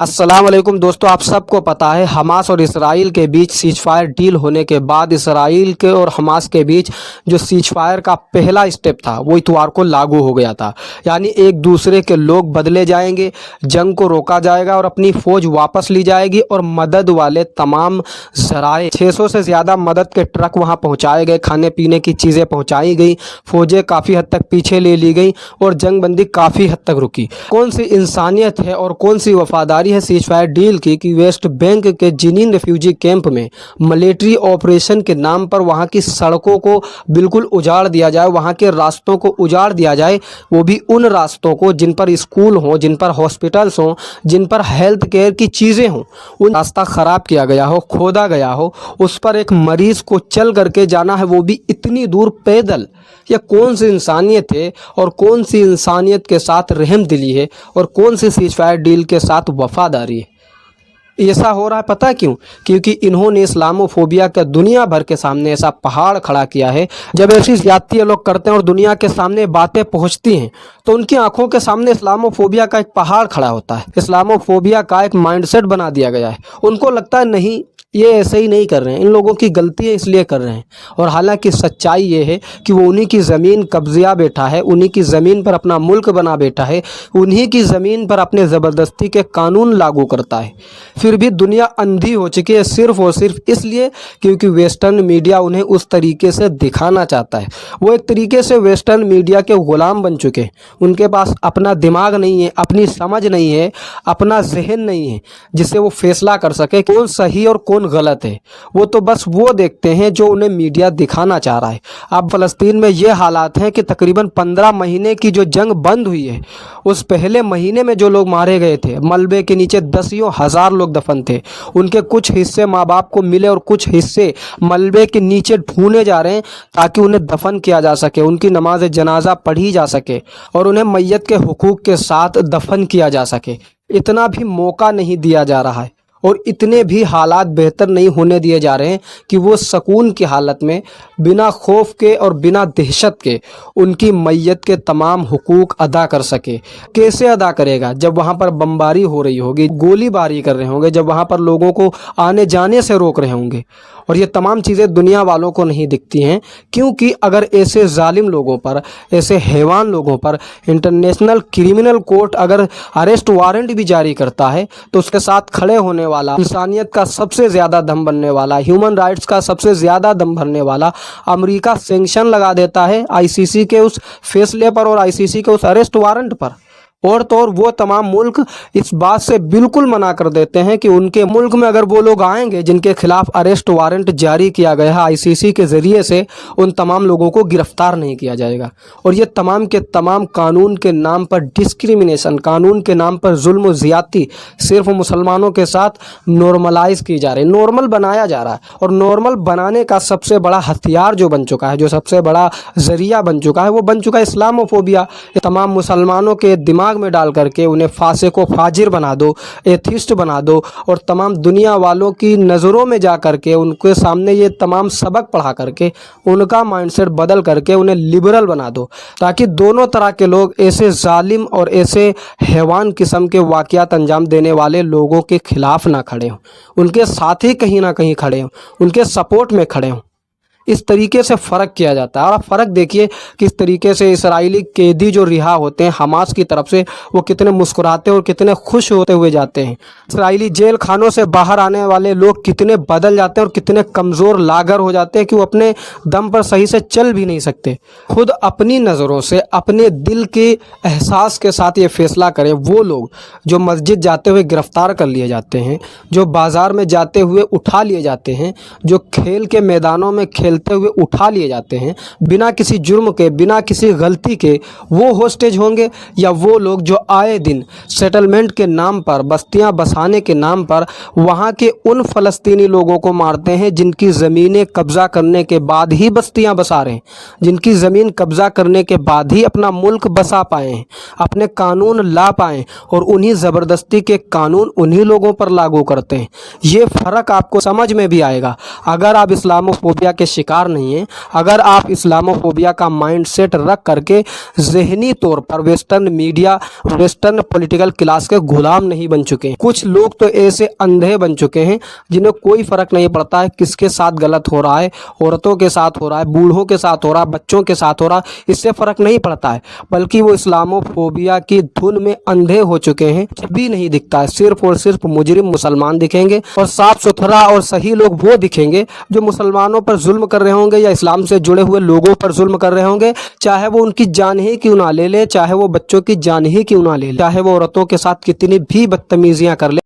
अस्सलाम वालेकुम दोस्तों, आप सबको पता है हमास और इसराइल के बीच सीज फायर डील होने के बाद इसराइल के और हमास के बीच जो सीज फायर का पहला स्टेप था वो इतवार को लागू हो गया था। यानी एक दूसरे के लोग बदले जाएंगे, जंग को रोका जाएगा और अपनी फ़ौज वापस ली जाएगी और मदद वाले तमाम ज़राए 600 से ज़्यादा मदद के ट्रक वहाँ पहुँचाए गए, खाने पीने की चीज़ें पहुँचाई गई, फ़ौजें काफ़ी हद तक पीछे ले ली गई और जंग बंदी काफ़ी हद तक रुकी। कौन सी इंसानियत है और कौन सी वफादारी है सीज फायर डील की कि वेस्ट बैंक के जिनीन रेफ्यूजी कैंप में मिलिट्री ऑपरेशन के नाम पर वहां की सड़कों को बिल्कुल उजाड़ दिया जाए, वहां के रास्तों को उजाड़ दिया जाए, वो भी उन रास्तों को जिन पर स्कूल हों, जिन पर हॉस्पिटल्स हों, जिन पर हेल्थ केयर की चीज़ें हों, उन रास्ता ख़राब किया गया हो, खोदा गया हो, उस पर एक मरीज़ को चल करके जाना है, वो भी इतनी दूर पैदल। यह कौन सी इंसानियत है और कौन सी इंसानियत के साथ रहम दिली है और कौन सी सीज फायर डील के साथ वफादारी है। ऐसा हो रहा है पता क्यों? क्योंकि इन्होंने इस्लामोफोबिया का दुनिया भर के सामने ऐसा पहाड़ खड़ा किया है। जब ऐसी ज्यादती ये लोग करते हैं और दुनिया के सामने बातें पहुंचती हैं तो उनकी आंखों के सामने इस्लामोफोबिया का एक पहाड़ खड़ा होता है। इस्लामोफोबिया का एक माइंडसेट बना दिया गया है। उनको लगता है नहीं, ये ऐसे ही नहीं कर रहे हैं, इन लोगों की गलती है इसलिए कर रहे हैं। और हालांकि सच्चाई ये है कि वो उन्हीं की ज़मीन कब्ज़िया बैठा है, उन्हीं की ज़मीन पर अपना मुल्क बना बैठा है, उन्हीं की ज़मीन पर अपने ज़बरदस्ती के कानून लागू करता है। फिर भी दुनिया अंधी हो चुकी है सिर्फ़ और सिर्फ इसलिए क्योंकि वेस्टर्न मीडिया उन्हें उस तरीके से दिखाना चाहता है। वो एक तरीके से वेस्टर्न मीडिया के ग़ुलाम बन चुके हैं। उनके पास अपना दिमाग नहीं है, अपनी समझ नहीं है, अपना जहन नहीं है जिससे वो फैसला कर सके कौन सही और कौन गलत है। वो तो बस वो देखते हैं जो उन्हें मीडिया दिखाना चाह रहा है। अब फ़लस्तीन में ये हालात हैं कि तकरीबन 15 महीने की जो जंग बंद हुई है, उस पहले महीने में जो लोग मारे गए थे, मलबे के नीचे दसियों हज़ार लोग दफन थे। उनके कुछ हिस्से माँ बाप को मिले और कुछ हिस्से मलबे के नीचे ढूंढे जा रहे हैं ताकि उन्हें दफन किया जा सके, उनकी नमाज जनाजा पढ़ी जा सके और उन्हें मैयत के हुकूक के साथ दफन किया जा सके। इतना भी मौका नहीं दिया जा रहा है और इतने भी हालात बेहतर नहीं होने दिए जा रहे हैं कि वो सुकून की हालत में बिना खौफ के और बिना दहशत के उनकी मैयत के तमाम हुकूक अदा कर सके। कैसे अदा करेगा? जब वहाँ पर बमबारी हो रही होगी, गोलीबारी कर रहे होंगे, जब वहाँ पर लोगों को आने जाने से रोक रहे होंगे। और ये तमाम चीज़ें दुनिया वालों को नहीं दिखती हैं क्योंकि अगर ऐसे जालिम लोगों पर, ऐसे हैवान लोगों पर इंटरनेशनल क्रिमिनल कोर्ट अगर अरेस्ट वारंट भी जारी करता है तो उसके साथ खड़े होने वाला, इंसानियत का सबसे ज़्यादा दम बनने वाला, ह्यूमन राइट्स का सबसे ज़्यादा दम भरने वाला अमेरिका सैंक्शन लगा देता है आईसीसी के उस फैसले पर और आईसीसी के उस अरेस्ट वारंट पर। और तो और वो तमाम मुल्क इस बात से बिल्कुल मना कर देते हैं कि उनके मुल्क में अगर वो लोग आएंगे जिनके खिलाफ अरेस्ट वारंट जारी किया गया है आईसीसी के ज़रिए से, उन तमाम लोगों को गिरफ्तार नहीं किया जाएगा। और ये तमाम के तमाम कानून के नाम पर डिस्क्रिमिनेशन, कानून के नाम पर जुल्म और ज़्यादती सिर्फ मुसलमानों के साथ नॉर्मलाइज की जा रही है, नॉर्मल बनाया जा रहा है। और नॉर्मल बनाने का सबसे बड़ा हथियार जो बन चुका है, जो सबसे बड़ा ज़रिया बन चुका है, वो बन चुका है इस्लामोफोबिया। तमाम मुसलमानों के दिमाग में डाल करके उन्हें फासिक व फाजिर बना दो, एथिस्ट बना दो और तमाम दुनिया वालों की नज़रों में जा करके उनके सामने ये तमाम सबक पढ़ा करके उनका माइंडसेट बदल करके उन्हें लिबरल बना दो, ताकि दोनों तरह के लोग ऐसे जालिम और ऐसे हैवान किस्म के वाक़यात अंजाम देने वाले लोगों के खिलाफ ना खड़े हों, उनके साथ ही कहीं ना कहीं खड़े हों, उनके सपोर्ट में खड़े हों। इस तरीके से फ़र्क किया जाता है। और आप फ़र्क देखिए किस तरीके से इसराइली कैदी जो रिहा होते हैं हमास की तरफ से, वो कितने मुस्कुराते और कितने खुश होते हुए जाते हैं। इसराइली जेल खानों से बाहर आने वाले लोग कितने बदल जाते हैं और कितने कमज़ोर लागर हो जाते हैं कि वो अपने दम पर सही से चल भी नहीं सकते। खुद अपनी नज़रों से, अपने दिल के एहसास के साथ ये फ़ैसला करें वो लोग जो मस्जिद जाते हुए गिरफ़्तार कर लिए जाते हैं, जो बाज़ार में जाते हुए उठा लिए जाते हैं, जो खेल के मैदानों में खेलते हुए उठा लिए जाते हैं बिना किसी जुर्म के, बिना किसी गलती के, वो होस्टेज होंगे या वो लोग जो आए दिन सेटलमेंट के नाम पर, बस्तियां बसाने के नाम पर वहां के उन फ़लस्तीनी लोगों को मारते हैं जिनकी ज़मीनें कब्ज़ा करने के बाद ही बस्तियां बसा रहे हैं, जिनकी ज़मीन कब्ज़ा करने के बाद ही अपना मुल्क बसा पाए हैं, अपने कानून ला पाए और उन्हीं ज़बरदस्ती के कानून उन्हीं लोगों पर लागू करते हैं। ये फ़र्क आपको समझ में भी आएगा अगर आप इस्लामोफोबिया के शिकार नहीं हैं अगर आप इस्लामोफोबिया का माइंड सेट रख करके ज़हनी तौर पर western media, western political class के गुलाम नहीं बन चुके हैं। कुछ लोग तो ऐसे अंधे बन चुके हैं जिन्हें कोई फ़र्क नहीं पड़ता है किसके साथ गलत हो रहा है, औरतों के साथ हो रहा है, बूढ़ों के साथ हो रहा है, बच्चों के साथ हो रहा है, इससे फ़र्क नहीं पड़ता है, बल्कि वो इस्लामोफोबिया की धुन में अंधे हो चुके हैं। कुछ भी नहीं दिखता है, सिर्फ और सिर्फ मुजरिम मुसलमान दिखेंगे और साफ सुथरा और सही लोग वो दिखेंगे जो मुसलमानों पर जुल्म कर रहे होंगे या इस्लाम से जुड़े हुए लोगों पर जुल्म कर रहे होंगे, चाहे वो उनकी जान ही क्यों ना ले ले, चाहे वो बच्चों की जान ही क्यों ना ले ले, चाहे वो औरतों के साथ कितनी भी बदतमीजियां कर ले।